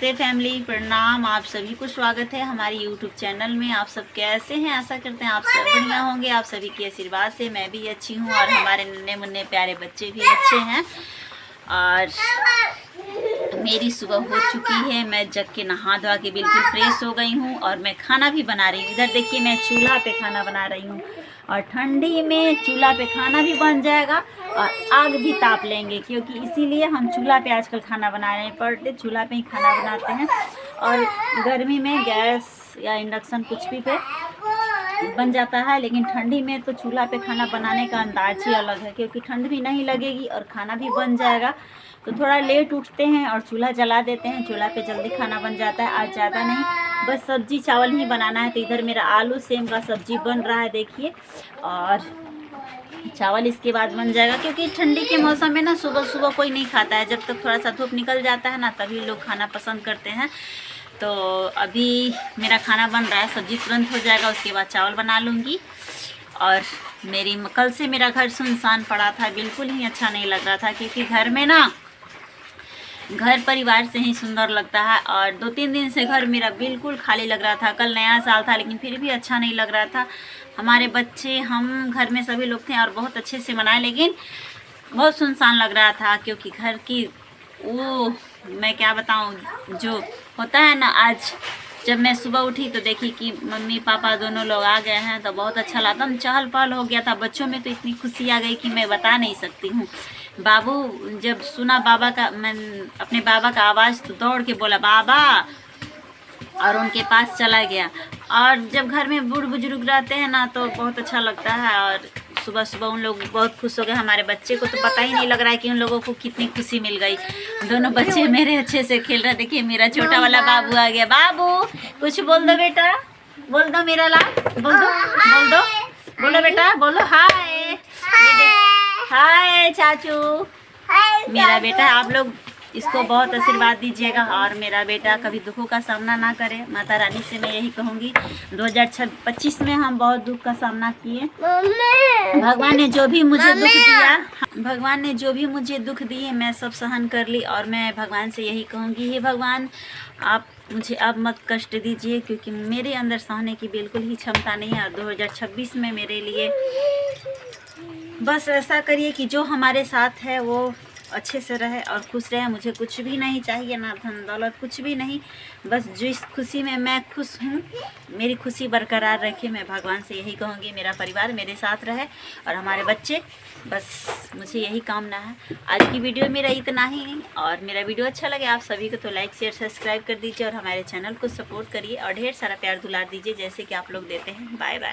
नमस्ते फैमिली, प्रणाम। आप सभी को स्वागत है हमारे यूट्यूब चैनल में। आप सब कैसे हैं? आशा करते हैं आप सब बढ़िया होंगे। आप सभी के आशीर्वाद से मैं भी अच्छी हूँ और हमारे नन्हे मुन्ने प्यारे बच्चे भी अच्छे हैं। और मेरी सुबह हो चुकी है, मैं जग के नहा धोआ के बिल्कुल फ्रेश हो गई हूँ और मैं खाना भी बना रही हूँ। इधर देखिए, मैं चूल्हा पे खाना बना रही हूँ और ठंडी में चूल्हा पे खाना भी बन जाएगा और आग भी ताप लेंगे, क्योंकि इसीलिए हम चूल्हा पे आजकल खाना बना रहे हैं। पर डे चूल्हा पे ही खाना बनाते हैं और गर्मी में गैस या इंडक्शन कुछ भी पे बन जाता है, लेकिन ठंडी में तो चूल्हा पे खाना बनाने का अंदाज ही अलग है, क्योंकि ठंड भी नहीं लगेगी और खाना भी बन जाएगा। तो थोड़ा लेट उठते हैं और चूल्हा जला देते हैं। चूल्हा पे जल्दी खाना बन जाता है। आज ज़्यादा नहीं, बस सब्जी चावल ही बनाना है। तो इधर मेरा आलू सेम का सब्जी बन रहा है, देखिए, और चावल इसके बाद बन जाएगा। क्योंकि ठंडी के मौसम में ना सुबह सुबह कोई नहीं खाता है। जब तक थोड़ा सा धूप निकल जाता है ना, तभी लोग खाना पसंद करते हैं। तो अभी मेरा खाना बन रहा है, सब्जी तुरंत हो जाएगा, उसके बाद चावल बना लूँगी। और कल से मेरा घर सुनसान पड़ा था, बिल्कुल ही अच्छा नहीं लग रहा था, क्योंकि घर में ना घर परिवार से ही सुंदर लगता है। और 2-3 दिन से घर मेरा बिल्कुल खाली लग रहा था। कल नया साल था, लेकिन फिर भी अच्छा नहीं लग रहा था। हमारे बच्चे, हम, घर में सभी लोग थे और बहुत अच्छे से मनाए, लेकिन बहुत सुनसान लग रहा था। क्योंकि घर की वो, मैं क्या बताऊं, जो होता है ना, आज जब मैं सुबह उठी तो देखी कि मम्मी पापा दोनों लोग आ गए हैं, तो बहुत अच्छा लगा। चहल पहल हो गया था। बच्चों में तो इतनी खुशी आ गई कि मैं बता नहीं सकती हूँ। बाबू जब सुना बाबा का, मैं अपने बाबा का आवाज़, तो दौड़ के बोला बाबा, और उनके पास चला गया। और जब घर में बूढ़ बुजुर्ग रहते हैं ना, तो बहुत अच्छा लगता है। और सुबह सुबह उन लोग बहुत खुश हो गए। हमारे बच्चे को तो पता ही नहीं लग रहा है कि उन लोगों को कितनी खुशी मिल गई। दोनों बच्चे मेरे अच्छे से खेल रहे। देखिए, मेरा छोटा वाला बाबू आ गया। बाबू कुछ बोल दो बेटा, बोल दो मेरा लाल, बोल दो, बोल दो, बोलो बेटा, बोलो हाय, हाय चाचू। मेरा बेटा, आप लोग इसको बहुत आशीर्वाद दीजिएगा और मेरा बेटा कभी दुखों का सामना ना करे। माता रानी से मैं यही कहूँगी। 2025 में हम बहुत दुख का सामना किए। भगवान ने जो भी मुझे दुख दिया, भगवान ने जो भी मुझे दुख दिए, मैं सब सहन कर ली। और मैं भगवान से यही कहूँगी, हे भगवान, आप मुझे अब मत कष्ट दीजिए, क्योंकि मेरे अंदर सहने की बिल्कुल ही क्षमता नहीं है। और 2026 में मेरे लिए बस ऐसा करिए कि जो हमारे साथ है वो अच्छे से रहे और खुश रहे। मुझे कुछ भी नहीं चाहिए, ना धन दौलत, कुछ भी नहीं। बस जिस खुशी में मैं खुश हूँ, मेरी खुशी बरकरार रखे। मैं भगवान से यही कहूँगी, मेरा परिवार मेरे साथ रहे और हमारे बच्चे, बस मुझे यही कामना है। आज की वीडियो मेरा इतना ही। और मेरा वीडियो अच्छा लगे आप सभी को तो लाइक शेयर सब्सक्राइब कर दीजिए और हमारे चैनल को सपोर्ट करिए और ढेर सारा प्यार दुलार दीजिए, जैसे कि आप लोग देते हैं। Bye bye.